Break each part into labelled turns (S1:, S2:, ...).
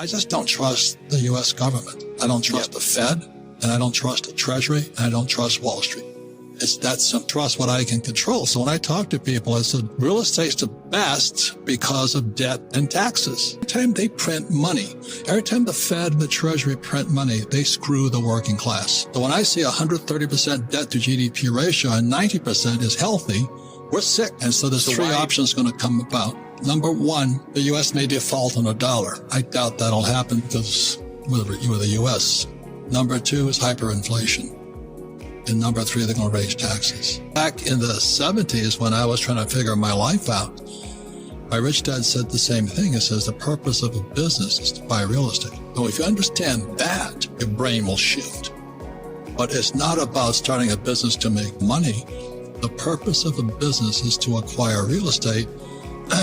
S1: I just don't trust the U.S. government. I don't trust the Fed, and I don't trust the Treasury, and I don't trust Wall Street. It's that simple. Trust what I can control. So when I talk to people, I said, real estate's the best because of debt and taxes. Every time they print money, every time the Fed and the Treasury print money, they screw the working class. So when I see 130% debt to GDP ratio and 90% is healthy, we're sick. And so there's three options going to come about. Number one, the U.S. may default on a dollar. I doubt that'll happen because we're the U.S. Number two is hyperinflation. And number three, they're going to raise taxes. Back in the 70s, when I was trying to figure my life out, my rich dad said the same thing. It says the purpose of a business is to buy real estate. So if you understand that, your brain will shift. But it's not about starting a business to make money. The purpose of a business is to acquire real estate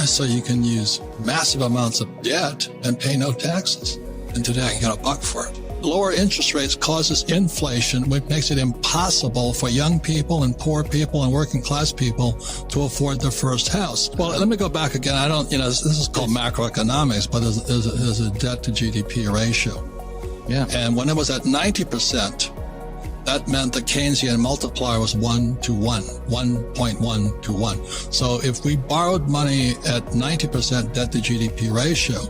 S1: so you can use massive amounts of debt and pay no taxes. And today I can get $1 for it. Lower interest rates causes inflation, which makes it impossible for young people and poor people and working class people to afford their first house. Well, let me go back again. This is called macroeconomics, but there's a debt to GDP ratio.
S2: Yeah.
S1: And when it was at 90%, that meant the Keynesian multiplier was 1 to 1, 1.1 to 1. So if we borrowed money at 90% debt to GDP ratio,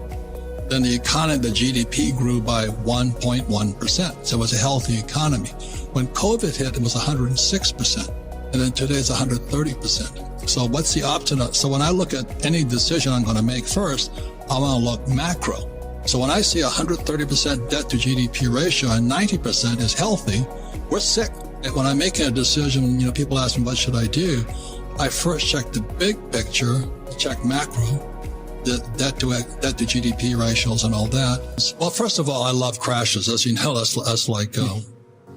S1: then the economy, the GDP grew by 1.1%. So it was a healthy economy. When COVID hit, it was 106%. And then today it's 130%. So what's the option? So when I look at any decision I'm going to make first, I'm going to look macro. So when I see 130% debt to GDP ratio and 90% is healthy, we're sick. And when I'm making a decision, people ask me, what should I do? I first check the big picture, check macro, the debt to GDP ratios and all that. Well, first of all, I love crashes. As you know, that's like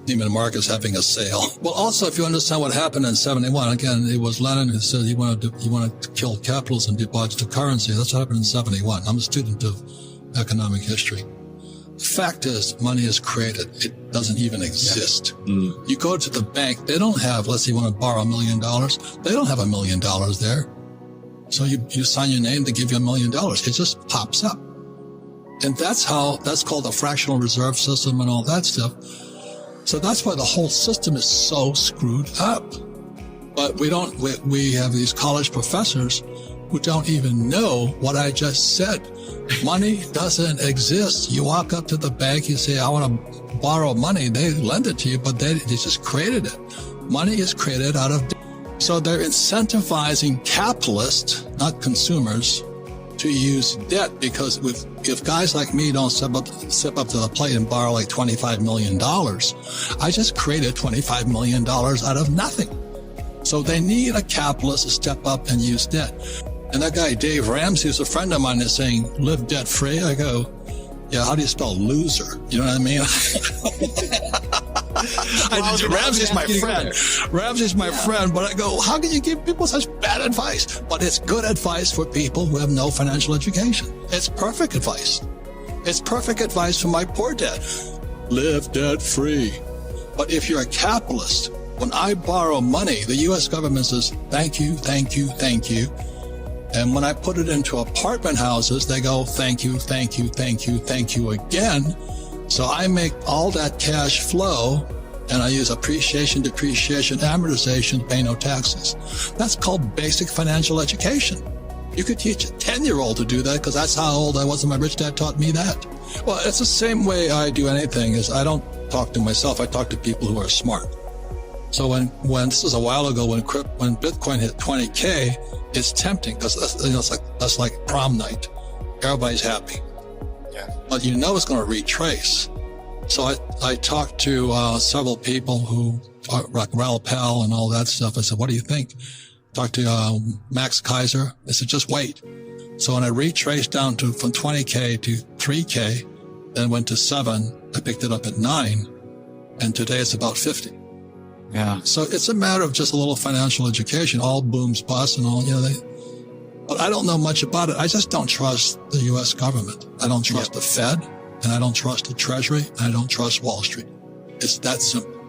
S1: Neiman Marcus having a sale. Well, also, if you understand what happened in 71, again, it was Lenin who said he wanted to kill capitalism, debauch the currency. That's what happened in 71. I'm a student of economic history. The fact is, money is created. It doesn't even exist. You go to the bank, they don't have, let's say you want to borrow $1 million. They don't have $1 million there. So you sign your name, they give you $1 million. It just pops up. And that's called the fractional reserve system and all that stuff. So that's why the whole system is so screwed up. But we have these college professors who don't even know what I just said. Money doesn't exist. You walk up to the bank, you say, I want to borrow money. They lend it to you, but they just created it. Money is created out of debt. So they're incentivizing capitalists, not consumers, to use debt, because if guys like me don't step up to the plate and borrow like $25 million, I just created $25 million out of nothing. So they need a capitalist to step up and use debt. And that guy, Dave Ramsey, who's a friend of mine, is saying, live debt free. I go, yeah, how do you spell loser? You know what I mean? Ramsey's my friend. Ramsey's my friend, but I go, how can you give people such bad advice? But it's good advice for people who have no financial education. It's perfect advice. It's perfect advice for my poor dad. Live debt free. But if you're a capitalist, when I borrow money, the U.S. government says, thank you, thank you, thank you. And when I put it into apartment houses, they go, thank you, thank you, thank you, thank you again. So I make all that cash flow, and I use appreciation, depreciation, amortization to pay no taxes. That's called basic financial education. You could teach a 10-year-old to do that, because that's how old I was, and my rich dad taught me that. Well, it's the same way I do anything. Is I don't talk to myself. I talk to people who are smart. So when this was a while ago, when Bitcoin hit 20K, it's tempting, because that's like prom night. Everybody's happy. Yeah. But it's going to retrace. So I talked to several people who are like Raoul Pal and all that stuff. I said, what do you think? Talked to Max Kaiser. I said, just wait. So when I retraced down from 20K to 3K, then went to 7, I picked it up at 9, and today it's about 50.
S2: Yeah.
S1: So it's a matter of just a little financial education. All booms bust and all, but I don't know much about it. I just don't trust the U.S. government. I don't trust the Fed, and I don't trust the Treasury, and I don't trust Wall Street. It's that simple.